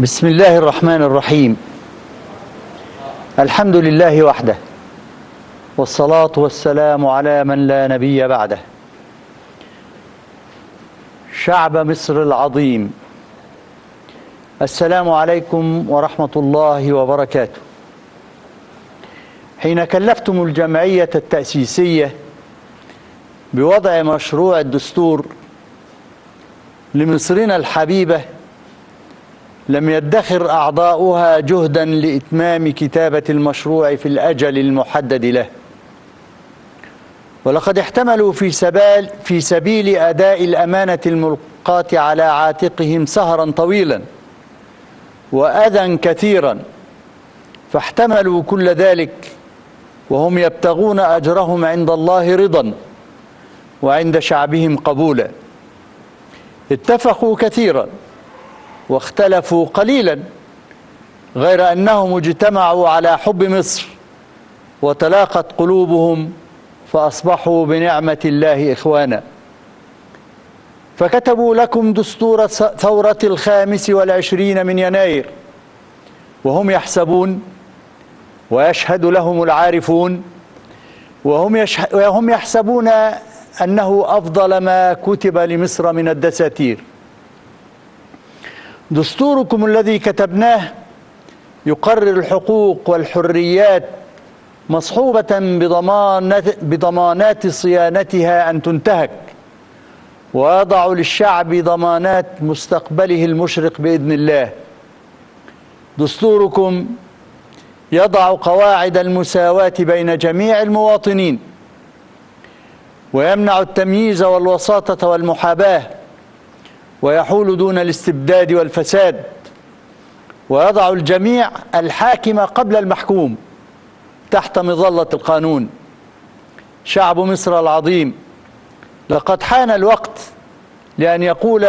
بسم الله الرحمن الرحيم. الحمد لله وحده، والصلاة والسلام على من لا نبي بعده. شعب مصر العظيم، السلام عليكم ورحمة الله وبركاته. حين كلفتم الجمعية التأسيسية بوضع مشروع الدستور لمصرنا الحبيبة، لم يدخر أعضاؤها جهدا لإتمام كتابة المشروع في الأجل المحدد له، ولقد احتملوا في سبيل أداء الأمانة الملقاة على عاتقهم سهرا طويلا وأذى كثيرا، فاحتملوا كل ذلك وهم يبتغون أجرهم عند الله رضا وعند شعبهم قبولا. اتفقوا كثيرا واختلفوا قليلا، غير أنهم اجتمعوا على حب مصر وتلاقت قلوبهم فأصبحوا بنعمة الله إخوانا. فكتبوا لكم دستور ثورة 25 من يناير وهم يحسبون ويشهد لهم العارفون وهم يحسبون أنه أفضل ما كتب لمصر من الدساتير. دستوركم الذي كتبناه يقرر الحقوق والحريات مصحوبة بضمانات صيانتها أن تنتهك، ويضع للشعب ضمانات مستقبله المشرق بإذن الله. دستوركم يضع قواعد المساواة بين جميع المواطنين، ويمنع التمييز والوساطة والمحاباة، ويحول دون الاستبداد والفساد، ويضع الجميع الحاكم قبل المحكوم تحت مظلة القانون. شعب مصر العظيم، لقد حان الوقت لأن يقول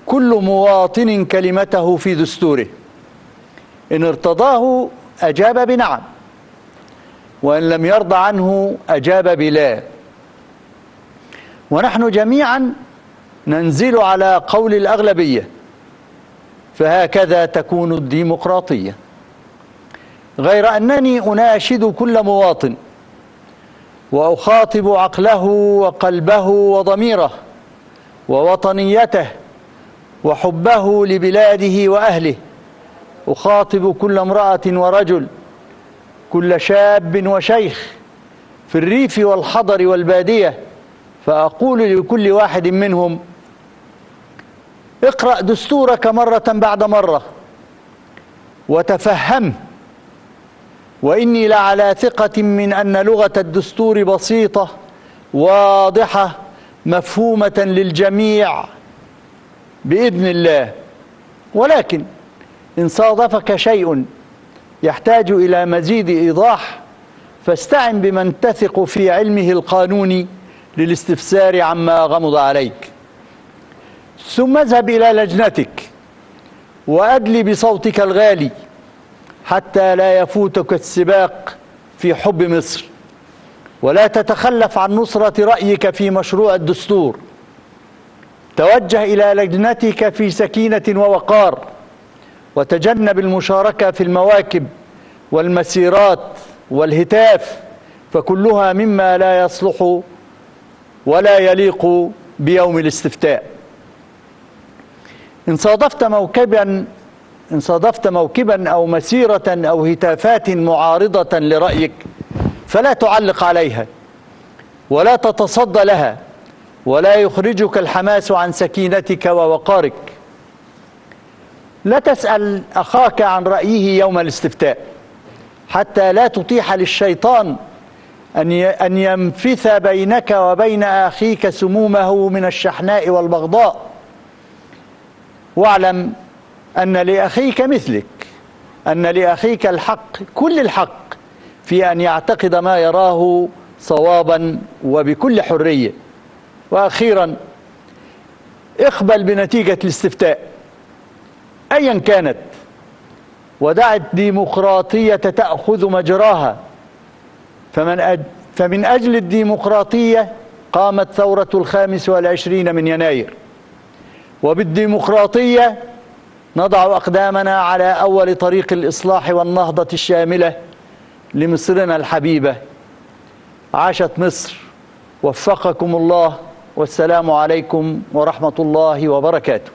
كل مواطن كلمته في دستوره، إن ارتضاه أجاب بنعم، وإن لم يرضى عنه أجاب بلا. ونحن جميعا ننزل على قول الأغلبية، فهكذا تكون الديمقراطية. غير أنني أناشد كل مواطن وأخاطب عقله وقلبه وضميره ووطنيته وحبه لبلاده وأهله. أخاطب كل امرأة ورجل، كل شاب وشيخ في الريف والحضر والبادية، فأقول لكل واحد منهم: اقرأ دستورك مرة بعد مرة وتفهمه، وإني لعلى ثقة من أن لغة الدستور بسيطة واضحة مفهومة للجميع بإذن الله. ولكن إن صادفك شيء يحتاج إلى مزيد إيضاح، فاستعن بمن تثق في علمه القانوني للاستفسار عما غمض عليك. ثم اذهب إلى لجنتك وأدلي بصوتك الغالي حتى لا يفوتك السباق في حب مصر، ولا تتخلف عن نصرة رأيك في مشروع الدستور. توجه إلى لجنتك في سكينة ووقار، وتجنب المشاركة في المواكب والمسيرات والهتاف، فكلها مما لا يصلح ولا يليق بيوم الاستفتاء. إن صادفت موكبا أو مسيرة أو هتافات معارضة لرأيك، فلا تعلق عليها ولا تتصدى لها، ولا يخرجك الحماس عن سكينتك ووقارك. لا تسأل أخاك عن رأيه يوم الاستفتاء، حتى لا تطيح للشيطان أن ينفث بينك وبين أخيك سمومه من الشحناء والبغضاء. واعلم أن لأخيك مثلك، أن لأخيك الحق، كل الحق، في أن يعتقد ما يراه صوابا وبكل حرية. وأخيرا، اقبل بنتيجة الاستفتاء أيا كانت، ودع الديمقراطية تأخذ مجراها. فمن أجل الديمقراطية قامت ثورة 25 من يناير، وبالديمقراطية نضع أقدامنا على أول طريق الإصلاح والنهضة الشاملة لمصرنا الحبيبة. عاشت مصر، وفقكم الله، والسلام عليكم ورحمة الله وبركاته.